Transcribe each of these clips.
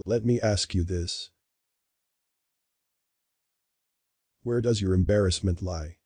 Let me ask you this. Where does your embarrassment lie?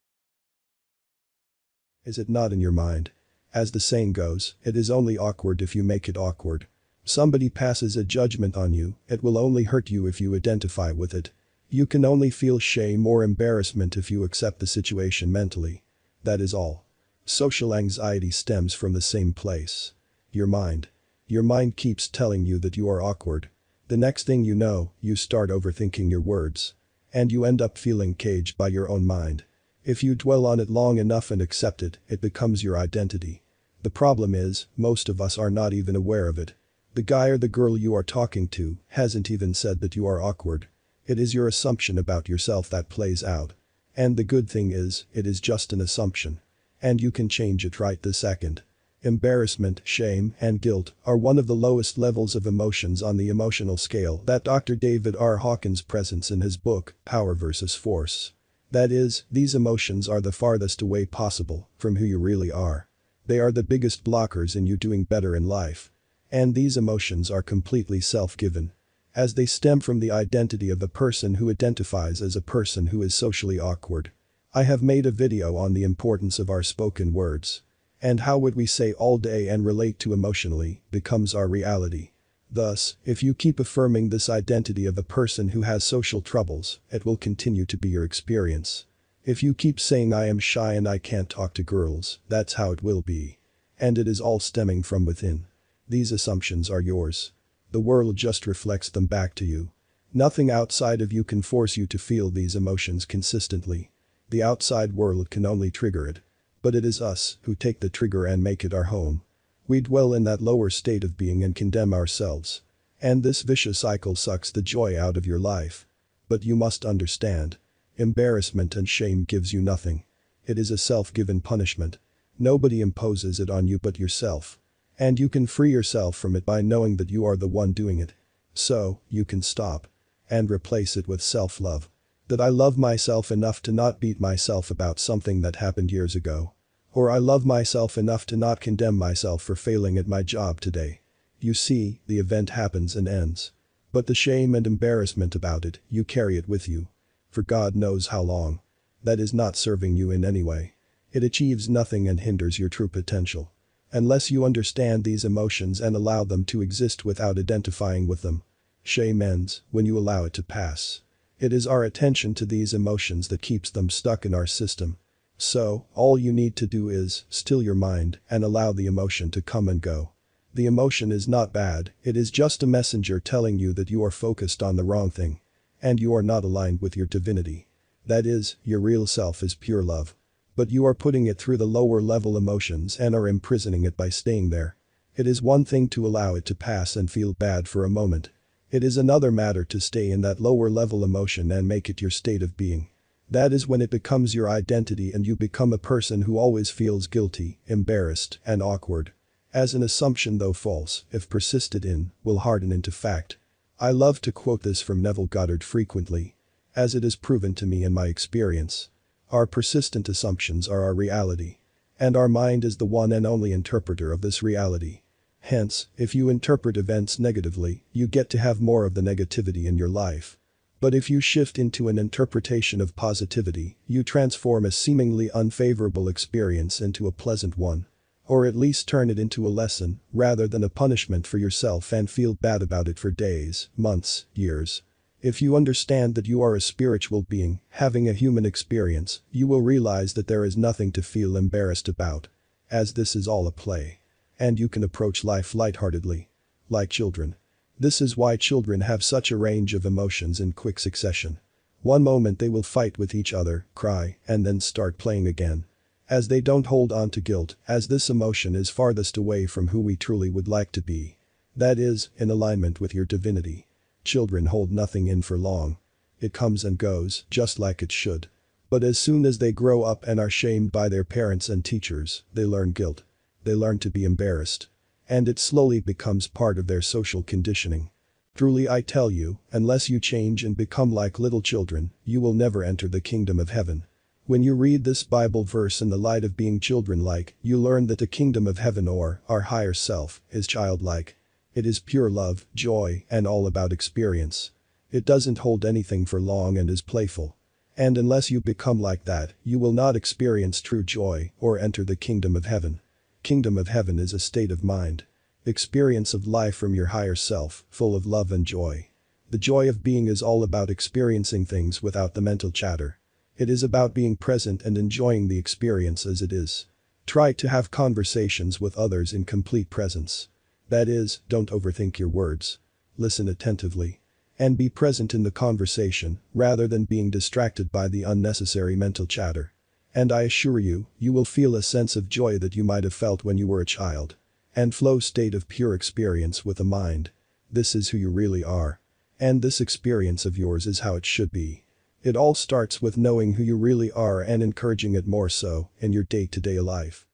Is it not in your mind? As the saying goes, it is only awkward if you make it awkward. Somebody passes a judgment on you, it will only hurt you if you identify with it. You can only feel shame or embarrassment if you accept the situation mentally. That is all. Social anxiety stems from the same place. Your mind. Your mind keeps telling you that you are awkward. The next thing you know, you start overthinking your words. And you end up feeling caged by your own mind. If you dwell on it long enough and accept it, it becomes your identity. The problem is, most of us are not even aware of it. The guy or the girl you are talking to hasn't even said that you are awkward. It is your assumption about yourself that plays out. And the good thing is, it is just an assumption. And you can change it right this second. Embarrassment, shame, and guilt are one of the lowest levels of emotions on the emotional scale that Dr. David R. Hawkins presents in his book, Power vs. Force. That is, these emotions are the farthest away possible from who you really are. They are the biggest blockers in you doing better in life. And these emotions are completely self-given. As they stem from the identity of the person who identifies as a person who is socially awkward. I have made a video on the importance of our spoken words. And how what we say all day and relate to emotionally becomes our reality. Thus, if you keep affirming this identity of a person who has social troubles, it will continue to be your experience. If you keep saying I am shy and I can't talk to girls, that's how it will be. And it is all stemming from within. These assumptions are yours. The world just reflects them back to you. Nothing outside of you can force you to feel these emotions consistently. The outside world can only trigger it. But it is us who take the trigger and make it our home. We dwell in that lower state of being and condemn ourselves. And this vicious cycle sucks the joy out of your life. But you must understand. Embarrassment and shame gives you nothing. It is a self-given punishment. Nobody imposes it on you but yourself. And you can free yourself from it by knowing that you are the one doing it. So, you can stop. And replace it with self-love. That I love myself enough to not beat myself about something that happened years ago. Or I love myself enough to not condemn myself for failing at my job today. You see, the event happens and ends. But the shame and embarrassment about it, you carry it with you. For God knows how long. That is not serving you in any way. It achieves nothing and hinders your true potential. Unless you understand these emotions and allow them to exist without identifying with them. Shame ends when you allow it to pass. It is our attention to these emotions that keeps them stuck in our system. So, all you need to do is still your mind and allow the emotion to come and go. The emotion is not bad, it is just a messenger telling you that you are focused on the wrong thing. And you are not aligned with your divinity. That is, your real self is pure love. But you are putting it through the lower level emotions and are imprisoning it by staying there. It is one thing to allow it to pass and feel bad for a moment. It is another matter to stay in that lower level emotion and make it your state of being. That is when it becomes your identity and you become a person who always feels guilty, embarrassed, and awkward. As an assumption though false, if persisted in, will harden into fact. I love to quote this from Neville Goddard frequently. As it is proven to me in my experience. Our persistent assumptions are our reality. And our mind is the one and only interpreter of this reality. Hence, if you interpret events negatively, you get to have more of the negativity in your life. But if you shift into an interpretation of positivity, you transform a seemingly unfavorable experience into a pleasant one. Or at least turn it into a lesson, rather than a punishment for yourself and feel bad about it for days, months, years. If you understand that you are a spiritual being, having a human experience, you will realize that there is nothing to feel embarrassed about. As this is all a play. And you can approach life lightheartedly. Like children. This is why children have such a range of emotions in quick succession. One moment they will fight with each other, cry, and then start playing again. As they don't hold on to guilt, as this emotion is farthest away from who we truly would like to be. That is, in alignment with your divinity. Children hold nothing in for long. It comes and goes, just like it should. But as soon as they grow up and are shamed by their parents and teachers, they learn guilt. They learn to be embarrassed. And it slowly becomes part of their social conditioning. Truly I tell you, unless you change and become like little children, you will never enter the kingdom of heaven. When you read this Bible verse in the light of being children-like, you learn that the kingdom of heaven or our higher self is childlike. It is pure love, joy, and all about experience. It doesn't hold anything for long and is playful. And unless you become like that, you will not experience true joy or enter the kingdom of heaven. Kingdom of heaven is a state of mind. Experience of life from your higher self, full of love and joy. The joy of being is all about experiencing things without the mental chatter. It is about being present and enjoying the experience as it is. Try to have conversations with others in complete presence. That is, don't overthink your words. Listen attentively. And be present in the conversation, rather than being distracted by the unnecessary mental chatter. And I assure you, you will feel a sense of joy that you might have felt when you were a child. And flow state of pure experience with a mind. This is who you really are. And this experience of yours is how it should be. It all starts with knowing who you really are and encouraging it more so in your day-to-day life.